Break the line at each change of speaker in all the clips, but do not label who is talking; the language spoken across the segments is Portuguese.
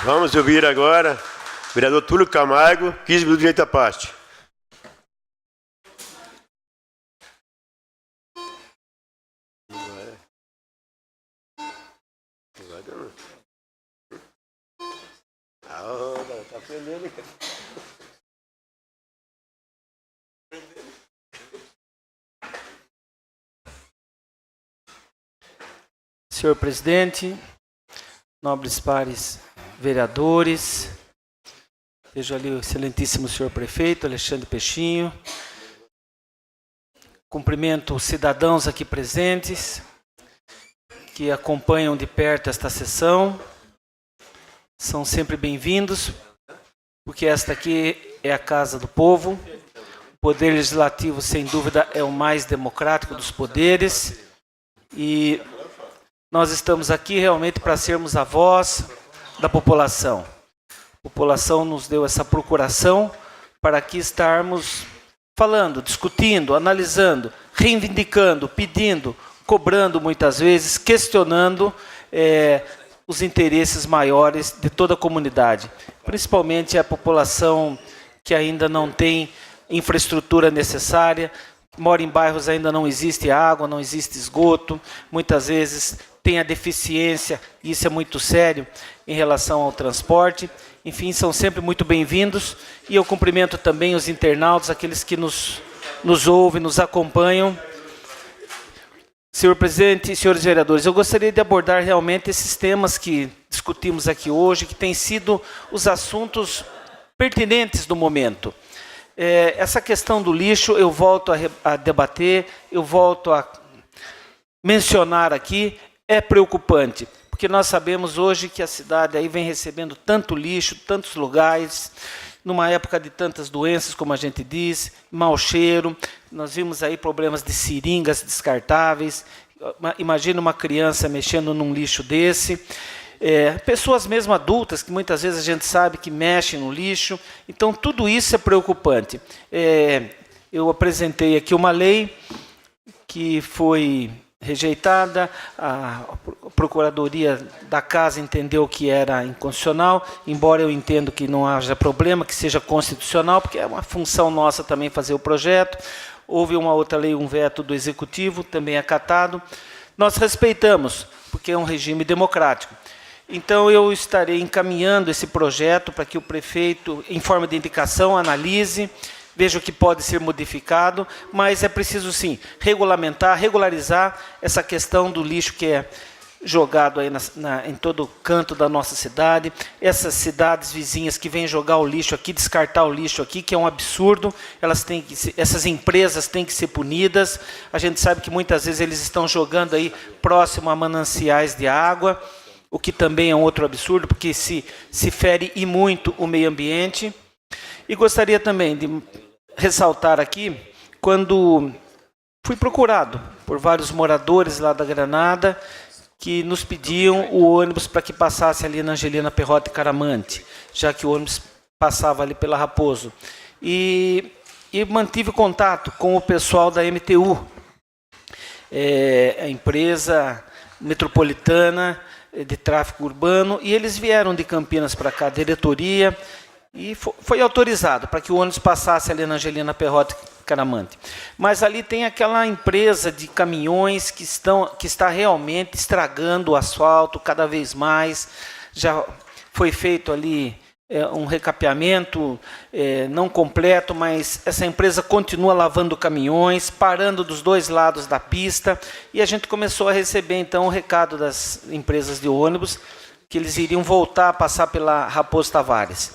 Vamos ouvir agora o vereador Túlio Camargo, 15 minutos de direito à parte. Tá aprendendo.
Senhor presidente, nobres pares vereadores, vejo ali o excelentíssimo senhor prefeito, Alexandre Peixinho, cumprimento os cidadãos aqui presentes, que acompanham de perto esta sessão, são sempre bem-vindos, porque esta aqui é a casa do povo, o poder legislativo, sem dúvida, é o mais democrático dos poderes, e nós estamos aqui realmente para sermos a voz da população. A população nos deu essa procuração para aqui estarmos falando, discutindo, analisando, reivindicando, pedindo, cobrando muitas vezes, questionando os interesses maiores de toda a comunidade, principalmente a população que ainda não tem infraestrutura necessária, mora em bairros ainda não existe água, não existe esgoto, muitas vezes tem a deficiência, e isso é muito sério, em relação ao transporte. Enfim, são sempre muito bem-vindos, e eu cumprimento também os internautas, aqueles que nos ouvem, nos acompanham. Senhor presidente e senhores vereadores, eu gostaria de abordar realmente esses temas que discutimos aqui hoje, que têm sido os assuntos pertinentes do momento. Essa questão do lixo, eu volto a debater, eu volto a mencionar aqui, é preocupante, porque nós sabemos hoje que a cidade aí vem recebendo tanto lixo, tantos lugares, numa época de tantas doenças, como a gente diz, mau cheiro, nós vimos aí problemas de seringas descartáveis, imagina uma criança mexendo num lixo desse, pessoas mesmo adultas, que muitas vezes a gente sabe que mexem no lixo, então tudo isso é preocupante. Eu apresentei aqui uma lei que foi rejeitada, a Procuradoria da Casa entendeu que era inconstitucional, embora eu entendo que não haja problema, que seja constitucional, porque é uma função nossa também fazer o projeto. Houve uma outra lei, um veto do Executivo, também acatado. Nós respeitamos, porque é um regime democrático. Então, eu estarei encaminhando esse projeto para que o prefeito, em forma de indicação, analise, veja o que pode ser modificado, mas é preciso, sim, regularizar essa questão do lixo que é jogado aí em todo canto da nossa cidade, essas cidades vizinhas que vêm jogar o lixo aqui, descartar o lixo aqui, que é um absurdo, essas empresas têm que ser punidas, a gente sabe que muitas vezes eles estão jogando aí próximo a mananciais de água, o que também é um outro absurdo, porque se fere e muito o meio ambiente. E gostaria também de ressaltar aqui, quando fui procurado por vários moradores lá da Granada, que nos pediam o ônibus para que passasse ali na Angelina Perrota e Caramante, já que o ônibus passava ali pela Raposo. E mantive contato com o pessoal da MTU, a empresa metropolitana de tráfego urbano, e eles vieram de Campinas para cá, a diretoria, e foi autorizado para que o ônibus passasse ali na Angelina Perrota e Caramante. Mas ali tem aquela empresa de caminhões que está realmente estragando o asfalto cada vez mais. Já foi feito ali um recapeamento não completo, mas essa empresa continua lavando caminhões, parando dos dois lados da pista, e a gente começou a receber então o recado das empresas de ônibus, que eles iriam voltar a passar pela Raposo Tavares.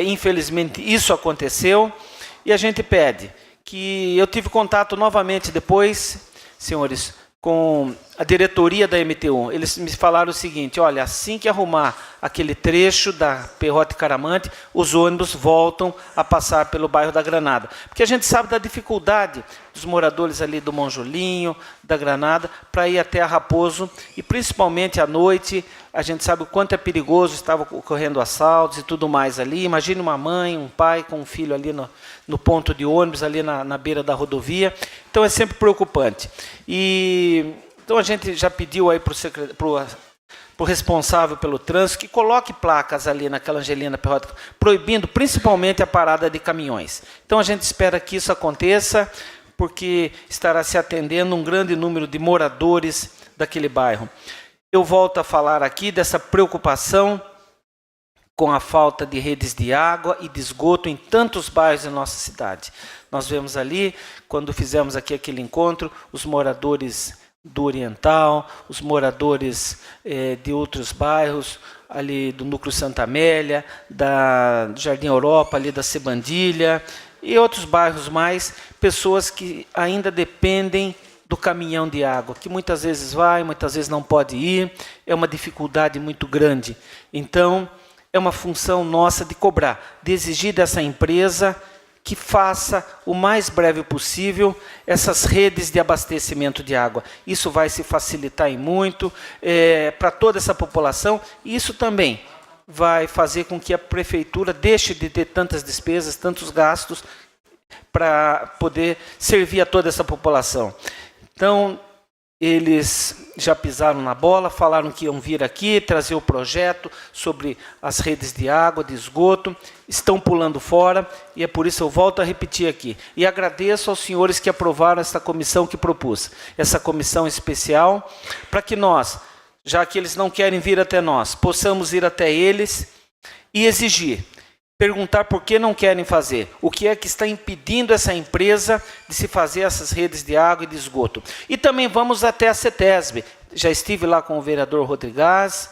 Infelizmente isso aconteceu, e a gente pede que eu tive contato novamente depois, senhores, com a diretoria da MTU. Eles me falaram o seguinte: olha, assim que arrumar aquele trecho da Perrota e Caramante, os ônibus voltam a passar pelo bairro da Granada. Porque a gente sabe da dificuldade dos moradores ali do Monjolinho, da Granada, para ir até a Raposo, e principalmente à noite, a gente sabe o quanto é perigoso, estava ocorrendo assaltos e tudo mais ali. Imagine uma mãe, um pai com um filho ali no ponto de ônibus, ali na beira da rodovia. Então é sempre preocupante. Então a gente já pediu aí para para o responsável pelo trânsito, que coloque placas ali naquela Angelina Perrota, proibindo principalmente a parada de caminhões. Então a gente espera que isso aconteça, porque estará se atendendo um grande número de moradores daquele bairro. Eu volto a falar aqui dessa preocupação com a falta de redes de água e de esgoto em tantos bairros da nossa cidade. Nós vemos ali, quando fizemos aqui aquele encontro, os moradores do Oriental, os moradores de outros bairros, ali do Núcleo Santa Amélia, do Jardim Europa, ali da Sebandilha, e outros bairros mais, pessoas que ainda dependem do caminhão de água, que muitas vezes vai, muitas vezes não pode ir, é uma dificuldade muito grande. Então, é uma função nossa de cobrar, de exigir dessa empresa que faça o mais breve possível essas redes de abastecimento de água. Isso vai se facilitar em muito para toda essa população, e isso também vai fazer com que a prefeitura deixe de ter tantas despesas, tantos gastos, para poder servir a toda essa população. Então, eles já pisaram na bola, falaram que iam vir aqui, trazer o projeto sobre as redes de água, de esgoto, estão pulando fora, e é por isso eu volto a repetir aqui. E agradeço aos senhores que aprovaram essa comissão que propus, essa comissão especial, para que nós, já que eles não querem vir até nós, possamos ir até eles e exigir. Perguntar por que não querem fazer, o que é que está impedindo essa empresa de se fazer essas redes de água e de esgoto. E também vamos até a CETESB, já estive lá com o vereador Rodrigues,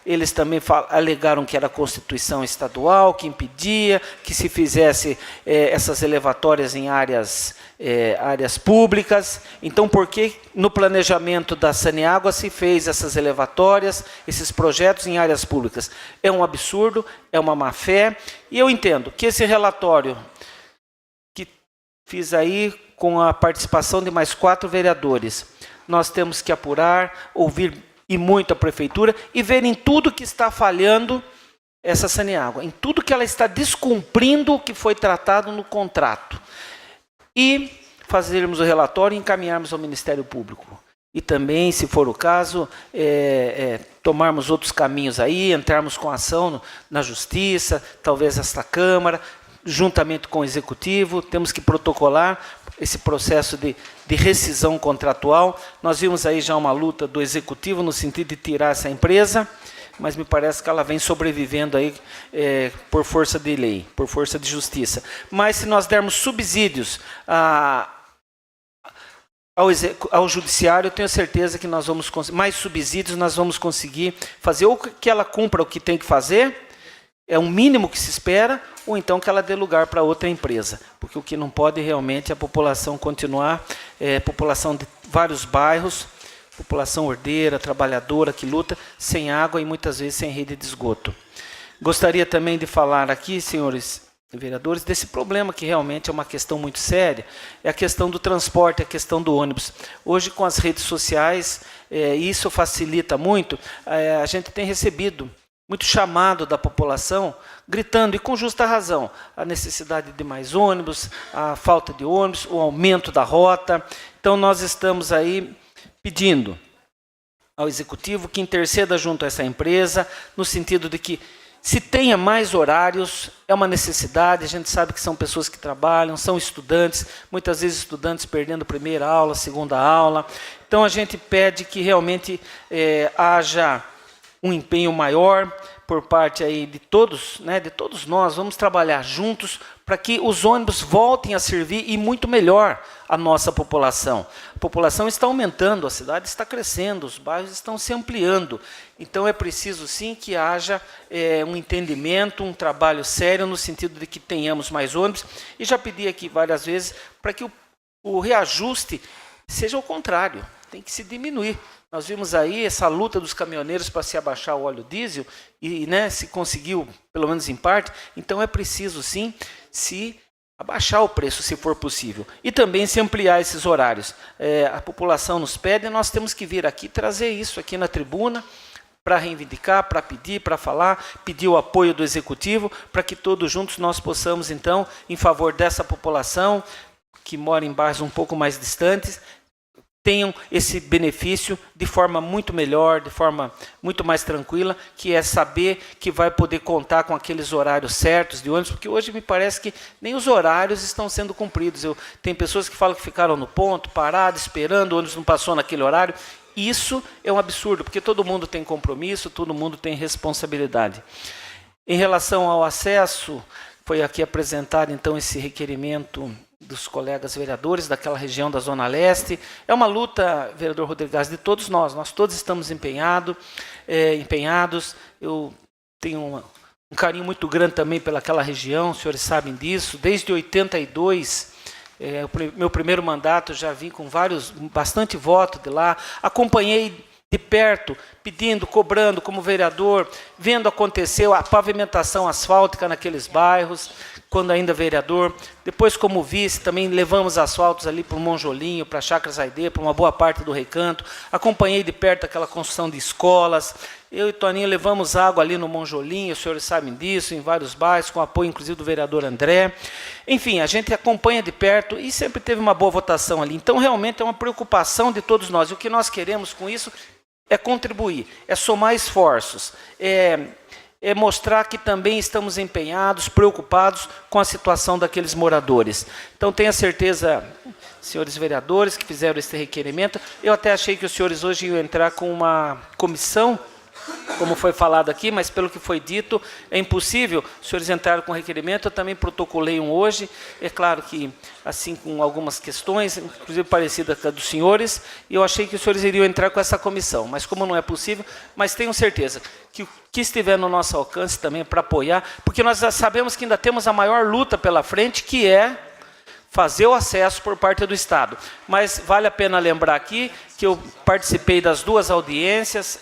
eles também alegaram que era a Constituição estadual, que impedia que se fizesse essas elevatórias em áreas públicas. Então, por que no planejamento da Saneágua se fez essas elevatórias, esses projetos em áreas públicas? É um absurdo, é uma má-fé, e eu entendo que esse relatório que fiz aí com a participação de mais 4 vereadores, nós temos que apurar, ouvir e muito a prefeitura e ver em tudo que está falhando essa Saneágua, em tudo que ela está descumprindo o que foi tratado no contrato. E fazermos o relatório e encaminharmos ao Ministério Público. E também, se for o caso, tomarmos outros caminhos aí, entrarmos com ação na Justiça, talvez esta Câmara, juntamente com o Executivo, temos que protocolar esse processo de rescisão contratual. Nós vimos aí já uma luta do Executivo no sentido de tirar essa empresa, mas me parece que ela vem sobrevivendo aí por força de lei, por força de justiça. Mas se nós dermos subsídios ao judiciário, eu tenho certeza que nós vamos conseguir, mais subsídios nós vamos conseguir fazer, ou que ela cumpra o que tem que fazer, é o mínimo que se espera, ou então que ela dê lugar para outra empresa, porque o que não pode realmente é a população continuar, população de vários bairros, população ordeira, trabalhadora, que luta sem água e muitas vezes sem rede de esgoto. Gostaria também de falar aqui, senhores vereadores, desse problema que realmente é uma questão muito séria, é a questão do transporte, a questão do ônibus. Hoje, com as redes sociais, isso facilita muito, a gente tem recebido muito chamado da população, gritando, e com justa razão, a necessidade de mais ônibus, a falta de ônibus, o aumento da rota. Então, nós estamos aí pedindo ao Executivo que interceda junto a essa empresa, no sentido de que se tenha mais horários, é uma necessidade, a gente sabe que são pessoas que trabalham, são estudantes, muitas vezes estudantes perdendo primeira aula, segunda aula. Então, a gente pede que realmente haja um empenho maior por parte aí de todos, de todos nós, vamos trabalhar juntos para que os ônibus voltem a servir e muito melhor a nossa população. A população está aumentando, a cidade está crescendo, os bairros estão se ampliando. Então é preciso sim que haja um entendimento, um trabalho sério no sentido de que tenhamos mais ônibus. E já pedi aqui várias vezes para que o reajuste seja o contrário, tem que se diminuir. Nós vimos aí essa luta dos caminhoneiros para se abaixar o óleo diesel e se conseguiu, pelo menos em parte. Então é preciso sim se abaixar o preço, se for possível. E também se ampliar esses horários. A população nos pede, nós temos que vir aqui trazer isso aqui na tribuna para reivindicar, para pedir, para falar, pedir o apoio do Executivo, para que todos juntos nós possamos, então, em favor dessa população que mora em bairros um pouco mais distantes, tenham esse benefício de forma muito melhor, de forma muito mais tranquila, que é saber que vai poder contar com aqueles horários certos de ônibus, porque hoje me parece que nem os horários estão sendo cumpridos. Tem pessoas que falam que ficaram no ponto, parado, esperando, o ônibus não passou naquele horário. Isso é um absurdo, porque todo mundo tem compromisso, todo mundo tem responsabilidade. Em relação ao acesso, foi aqui apresentado então esse requerimento dos colegas vereadores daquela região da Zona Leste. É uma luta, vereador Rodrigues, de todos nós todos estamos empenhados. Eu tenho um carinho muito grande também pelaquela região, os senhores sabem disso. Desde 82, o meu primeiro mandato, já vim com bastante voto de lá, acompanhei de perto, pedindo, cobrando como vereador, vendo acontecer a pavimentação asfáltica naqueles bairros, quando ainda vereador. Depois, como vice, também levamos asfaltos ali para o Monjolinho, para a Chácara Zaideia, para uma boa parte do Recanto. Acompanhei de perto aquela construção de escolas. Eu e Toninho levamos água ali no Monjolinho, os senhores sabem disso, em vários bairros, com apoio inclusive do vereador André. Enfim, a gente acompanha de perto e sempre teve uma boa votação ali. Então, realmente, é uma preocupação de todos nós. E o que nós queremos com isso é contribuir, é somar esforços, é mostrar que também estamos empenhados, preocupados com a situação daqueles moradores. Então, tenha certeza, senhores vereadores que fizeram esse requerimento, eu até achei que os senhores hoje iam entrar com uma comissão, como foi falado aqui, mas pelo que foi dito, é impossível. Os senhores entraram com requerimento, eu também protocolei um hoje. É claro que, assim, com algumas questões, inclusive parecidas com a dos senhores, e eu achei que os senhores iriam entrar com essa comissão. Mas como não é possível, mas tenho certeza que o que estiver no nosso alcance também para apoiar, porque nós já sabemos que ainda temos a maior luta pela frente, que é fazer o acesso por parte do Estado. Mas vale a pena lembrar aqui que eu participei das duas audiências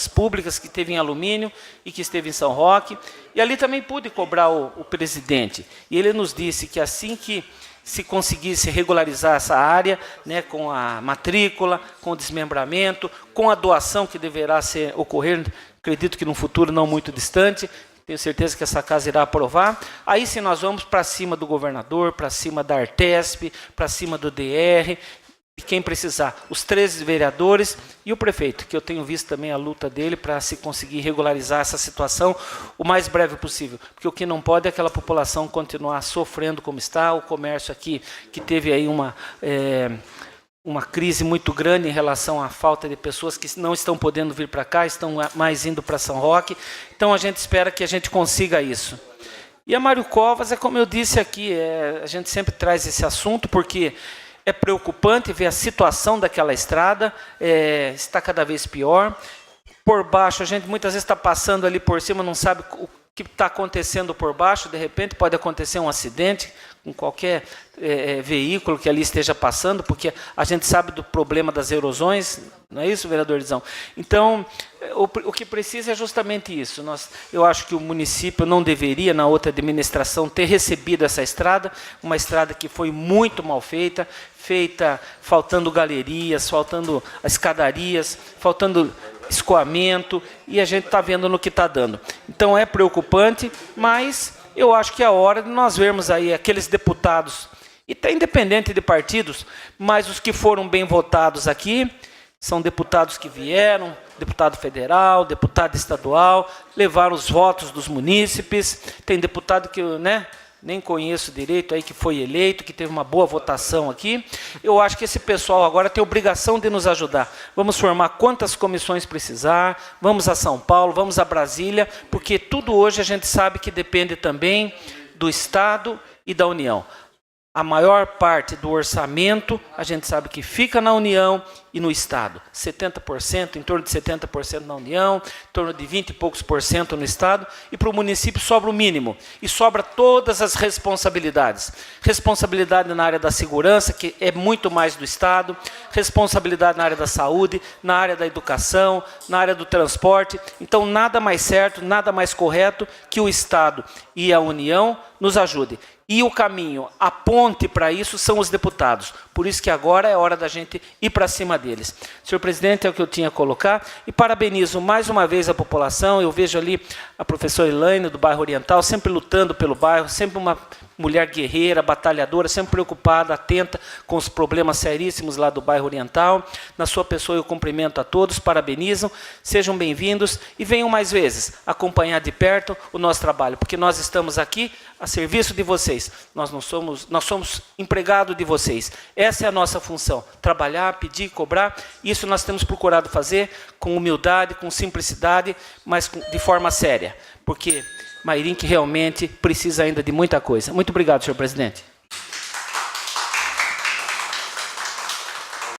públicas que teve em Alumínio e que esteve em São Roque, e ali também pude cobrar o presidente. E ele nos disse que assim que se conseguisse regularizar essa área, né, com a matrícula, com o desmembramento, com a doação que deverá ocorrer, acredito que num futuro não muito distante, tenho certeza que essa casa irá aprovar. Aí sim nós vamos para cima do governador, para cima da Artesp, para cima do DR, e quem precisar, os 13 vereadores e o prefeito, que eu tenho visto também a luta dele para se conseguir regularizar essa situação o mais breve possível. Porque o que não pode é aquela população continuar sofrendo como está, o comércio aqui, que teve aí uma crise muito grande em relação à falta de pessoas que não estão podendo vir para cá, estão mais indo para São Roque. Então, a gente espera que a gente consiga isso. E a Mário Covas, como eu disse aqui, a gente sempre traz esse assunto, porque é preocupante ver a situação daquela estrada, está cada vez pior. Por baixo, a gente muitas vezes está passando ali por cima, não sabe o que está acontecendo por baixo, de repente pode acontecer um acidente com qualquer veículo que ali esteja passando, porque a gente sabe do problema das erosões, não é isso, vereador Lizão? Então, o que precisa é justamente isso. Eu acho que o município não deveria, na outra administração, ter recebido essa estrada, uma estrada que foi muito mal feita faltando galerias, faltando escadarias, faltando escoamento, e a gente está vendo no que está dando. Então, é preocupante, mas eu acho que é a hora de nós vermos aí aqueles deputados, e até independente de partidos, mas os que foram bem votados aqui, são deputados que vieram, deputado federal, deputado estadual, levaram os votos dos munícipes, tem deputado que, nem conheço direito aí, que foi eleito, que teve uma boa votação aqui. Eu acho que esse pessoal agora tem obrigação de nos ajudar. Vamos formar quantas comissões precisar, vamos a São Paulo, vamos a Brasília, porque tudo hoje a gente sabe que depende também do Estado e da União. A maior parte do orçamento, a gente sabe que fica na União e no Estado. 70%, em torno de 70% na União, em torno de 20 e poucos por cento no Estado, e para o município sobra o mínimo, e sobra todas as responsabilidades. Responsabilidade na área da segurança, que é muito mais do Estado, responsabilidade na área da saúde, na área da educação, na área do transporte. Então, nada mais certo, nada mais correto que o Estado e a União nos ajudem. E o caminho, a ponte para isso são os deputados. Por isso que agora é hora da gente ir para cima deles. Senhor presidente, é o que eu tinha a colocar. E parabenizo mais uma vez a população. Eu vejo ali a professora Elaine, do bairro Oriental, sempre lutando pelo bairro, sempre uma mulher guerreira, batalhadora, sempre preocupada, atenta com os problemas seríssimos lá do bairro Oriental. Na sua pessoa eu cumprimento a todos, parabenizo, sejam bem-vindos e venham mais vezes acompanhar de perto o nosso trabalho, porque nós estamos aqui a serviço de vocês. Nós somos empregados de vocês. Essa é a nossa função, trabalhar, pedir, cobrar. Isso nós temos procurado fazer com humildade, com simplicidade, mas de forma séria, porque Mairink realmente precisa ainda de muita coisa. Muito obrigado, senhor presidente.